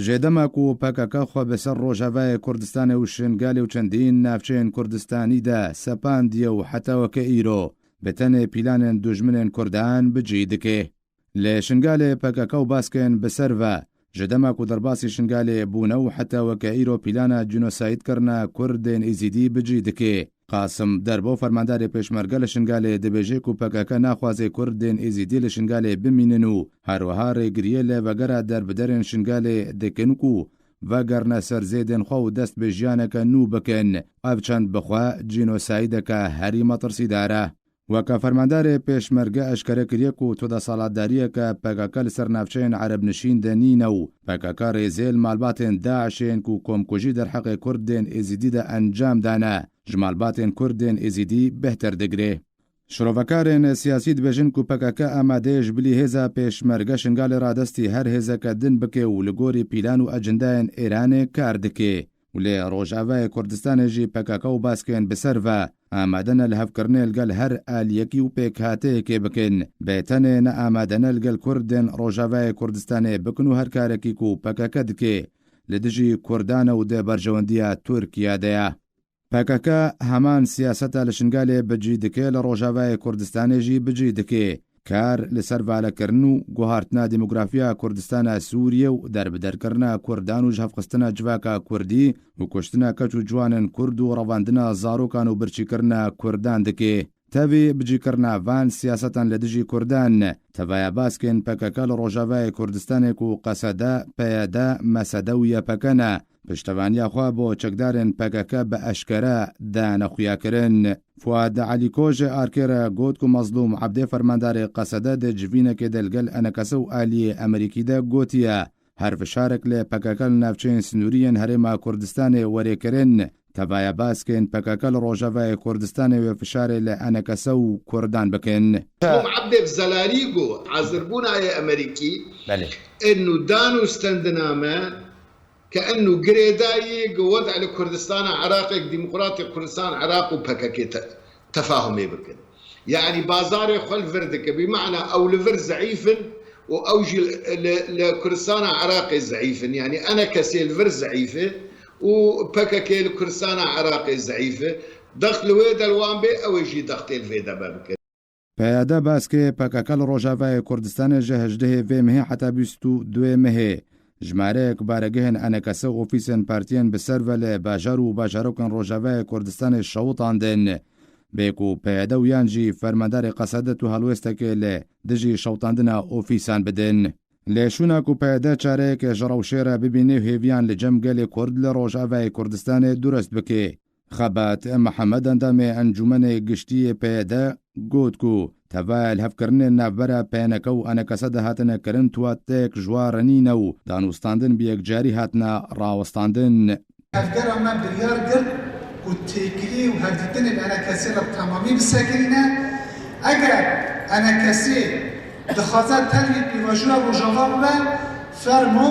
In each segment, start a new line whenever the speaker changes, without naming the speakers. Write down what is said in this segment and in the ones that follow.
جێدەماک و پەکەکە خۆ بەسەر ڕۆژاوای کوردستانە و شنگالی و چەندین ناوچەیەن کوردستانیدا سەپاندیە و حتاوەکە ئیرۆ بەتەنێ پیلانێن دوژمنێن کوردان بجی دکێ لێ شنگالێ پەکەکە و باسکێن بەسەرڤە جێدەماک و دەرباسی شنگالێ بوونە و حتاوەکە ئیرۆ پیلانە جینۆسایدکردنە کوردێن ئیزیدی بجی دکێ قاسم دەربۆ فەرمانداری پێشمەرگە لە شنگالێ دەبێژێک و پەکەکە ناخوازێ کوردێن ئیزیدی لە شنگالێ بمینن و هەروەها ڕێگریە لە بەگەرە دەربدەرێن شنگالێ دەکەنک و ڤەگەرنە سەرزێدێن خۆ و دەست بە ژیانەکە نوو بکەن ئەڤچەند بخوا جینۆسایدەکە هەری مەترسیدارە وەکە فەرماندارێ پێشمەرگە ئەشکەرەکریەک و تۆدە ساڵاتداریەکە پەکەکە لەسەر ناوچەیەن عەرەبنشین دەنینە و پەکەکە ڕێزێل مالباتێن داعشێن و کۆمکوژی دەرحەقی کوردێن ئێزیدیدا ئەنجام دانە ژمالباتێن کوردێن ئێزیدی بەهتر دەگرێ شرۆڤەکارێن سیاسی دبێژن و پەکەکە ئامادەیەش بلی هێزە پێشمەرگە شنگالی ڕادستی هەر هێزەکە دن بکێ و لە گۆری پیلان و ئەجندایەن ئێرانێ کار دکێ و لێ ڕۆژاوای کوردستانێژی پەکەکە و باسکێن بسەرڤە ئامادەنە لە هەفکردنێ لەگەل هەر ئالیەکی و پێکهاتەیەکێ بکەن بێتەنێ نە ئامادەنە لەگەل کوردێن ڕۆژاوای کوردستانێ بکن و هەر کارێکی و پەکەکە دکێ لە دژی کوردانە و دێ بەرژەوەندیە تورکیادەیە پەکەکە هەمان سیاسەتە لە شنگالێ بەجی دکێ لە ڕۆژاوای کوردستانێژی بجی دکێ کار لەسەر بالەکردن و گوهارتنا دیموگرافیا کوردستانە سووریە و دەربدەرکردنە کوردان و ژەفخستنە جوواکە کوردی و کوشتنە کەچ و جوانن کورد و ڕەواندنە زاڕۆکان و برچیکردنە کوردان دکێ تەوێ بجیکردنە ڤان سیاسەتان لە دژی کوردان تەڤایە باسکێن پەکەکە لە ڕۆژاوای کوردستانێک و قەسەدە پەیەدە مەسەدە و یەپەکەنە پشتەوانیاخوا بۆ چەکدارن پەکەکە بە ئەشکەرە دانەخویاکردن فواد عەلی کۆژێ ئارکێرە گوت و مەزلوم عەبدێ فەرماندارێ قەسەدە دەجڤینەکێ دەلگەل ئەنەکەسە و ئالیێ ئەمریکیدا گوتیە هەر فشارێک لێ پەکەکە لە ناوچەیەن سنووریەن هەرێما کوردستانێ وەرێکردن تەڤایە باسکێن پەکەکە لە ڕۆژاوای کوردستانێ وێ فشارێ لە ئەنەکەسە و کوردان بکەن
عەبدێ زەلاریگۆ حازربوونایە ئەمریکی ئنو دان و ستەندنامە كأنه قريداي قود على كردستان عراق ديمقراطي كردستان عراق وبكاكي تفاهمي بكن يعني بازاري خل فردك بمعنى او لفر ضعيف واوجي لكردستان عراقي ضعيف يعني انا كسي الفر ضعيفه وبكاكي لكردستان عراقي ضعيفه دخل ويدا الوانبي او يجي دخل الفيدا بابكن
پەیادە باسکێ پەکەکە لە ڕۆژاوای کوردستانە ژە هەژدەهێ vê mehê heta bîst û duê mehê ژمارەیەک بارەگەهێن ئەنەکەسە ئۆفیسên partiyên bi ser ve lê bajar û bajarokên Rojavayê Kurdistanê şewtan din. Bêk û peyede û yan jî fermandarê qesedet û helwestekê lê dijî şewtandina ofîsan bidin. Lêşûna ku peyede çareyekê ji rewşêre bibîne hêviyan li cem gelê Kurd li Rojavayê Kurdistanê durest bike. Xebat Mihemed endamê encûmenê giştiyê peyede got ku تەڤایە هەفکردنێن ناوبەرە پێنەکە و ئەنەکەسە دەهاتنە کردن تواتەیەک ژوارەنینە و دانوستاندن بەیەکجاری هاتنە ڕاوەستاندن
هەفگەرە من بریار کرد و تێکیلی و هەردیتنێن ئەنەکەسێ لە تەمامی بسەکرینە ئەگەر ئەنەکەسێ دخوازات تەلوی پیڤەژوە ڕۆژاوا ببە فەرمۆ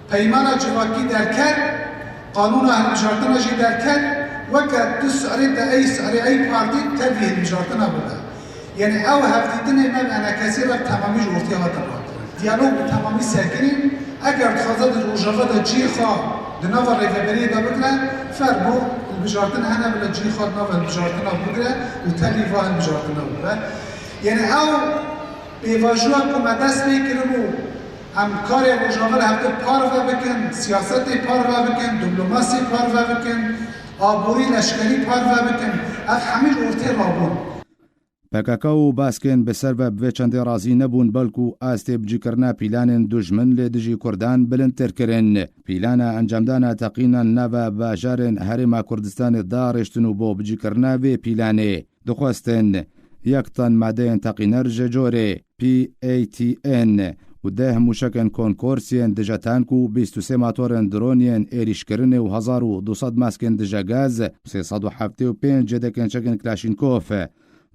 پەیمانە جوواکی دەرکرد قانونا هەلبژاردنە ژی دەرکرد وەکە دو سعرێ دە ئەی سعرێ ئەی پاردی تەلوی هەلبژاردنە ببە يعني او هفتيتني من انا كثير تمامي جورتي هذا ديالوج تمامي ساكنين اگر تخاطر الروجافا ده جي خا ده نوفر ريفابري ده بكره فرمو البجارتن هنا ولا جي خا نوفر البجارتن بكره وتالي فا البجارتن بكره يعني او بيواجوا كما دست بيكرمو هم کار روجافا هفته پارو بکن سیاست پارو بکن دیپلماسی پارو بکن آبوری لشکری پارو بکن اف همه جورتي رابون
پەکەکە و باسکێن بەسەر بە بێ چەندێ ڕازی نەبوون بەڵکو و ئاستێ بجیکردنا پیلانên دوژمن لێ دژی کوردان بلندترکردن پیلانە ئەنجامدانە تەقینان ناوە باژارên هەرێما کوردستانی داڕێشتن و بۆ بجیکردنا vê پیلانê dixwestin yek tan madeyên teqîner ji corê PATN û deh mûşekên konkorsiyên dije tank û 23 motorên droniyên êrîşkirinê û 1200 maskên dije gaz 375 cedekên çekên Klaşinkov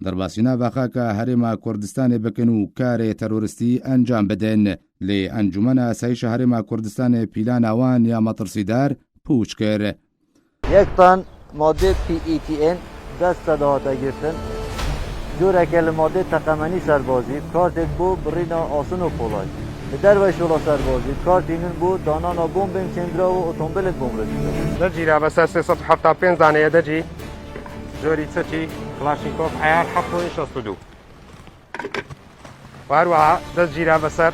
دەرباسینا ڤاخاکە هەرێما کوردستانê bikin û karê teroristî encam bidin lê encûmena asayîşa herêma Kurdistanê pîlana wan ya metirsîdar pûç kir.
Yek tan madde PETN dest dahate girtin جورeke li madde teqemenî serbazî kartêk bû birîna asin û polayî در وش ولا سربازی کار دینن بود دانانا بمبن کندرا و اتومبیل بمب رسید
دجی را بس 375 دانه دجی جوری چی کلاشینکوف عیار 762 وهروها دجی را بسر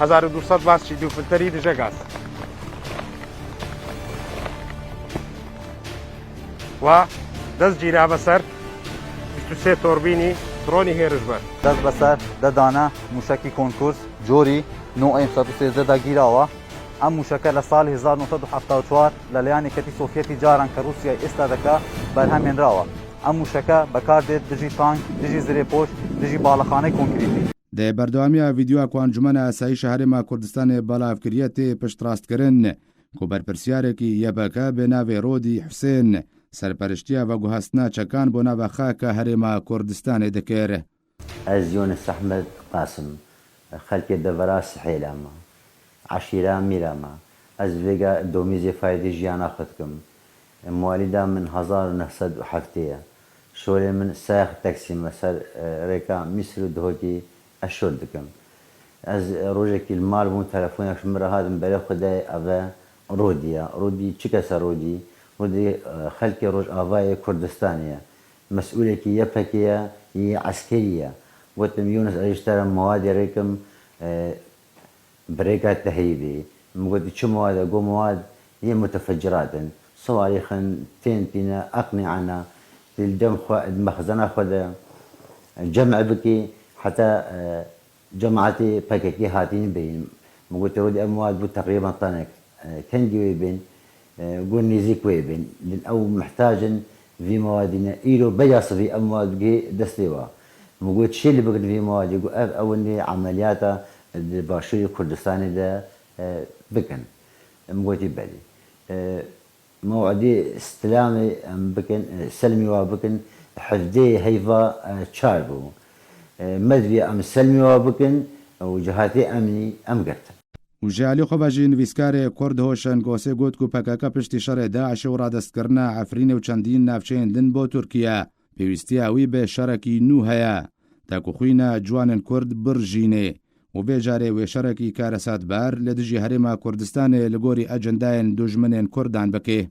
1200 باس چی دو فلتری دجا گاز و دجی را بسر 23 توربینی درونی هیرش بر
دست بسر دانه موشکی کنکورس جوری نوع 113 دا گیراوه ام موشکه لسال 1974 للیانی کتی سوفیتی جاران که روسیای استادکا برهمین راوه ام موشکه بکار دید دجی تانک دجی زیر پوش دجی بالخانه کنکریتی
ده بردوامی ویدیو کو انجمن اسایش هرما کوردستان بلاافکریت پشت راست کرن کو برپرسیارکی یبکا بناو رودی حسین سرپرشتیا و گوهستنا چکان بنا و خاک هرما کوردستان دکره
از یونس احمد قاسم خلق دورا سحیلاما عشیرا میراما از ویگا دومیزی فایده جیانا خودکم موالیدا من 1907 شوری من ساخ تاکسی مسر ریکا مصر دهوکی اشور دکم از روزی که المال بون تلفونش مرا هادم برای خدای اوه رودی چی کس رودی خلق روز آوای کردستانیه مسئولی که یپکیه یه عسکریه وقتم یونس اشترى مواد ريكم بريكات تهيبي مقولي شو مواد اقول مواد هي متفجرات صواريخ تنتنا اقنعنا الدم مخزن خذ جمع بكي حتى جمعتي باكيكي هاتين بين مقولت رودي مواد تقريبا طنك كندي ويبين قول نيزيك ويبين او محتاج في موادنا إيلو بياص في امواد دستيوا موجود شيء اللي بقدر فيه مواد يقول أولي عملياته باشوي كردستاني ده بكن موجود بالي موعدي استلامي بكن سلمي وبكن حفدي هيفا تشاربو مدري أم سلمي وبكن وجهاتي أمني قرت
وجعلی خواجی نویسکار کرد هوشن گوسه گوت کو پکاکا پشتی شر داعش و رادست کرنا عفرین و چندین نافچین دن بو ترکیه پیوستی اوی به شرکی نو هیا تاکو خوینا جوانن کرد برژینه و به جاره و شرکی کارسات بار لدجی هرما کردستان لگوری اجنداین دجمنن کردان بکه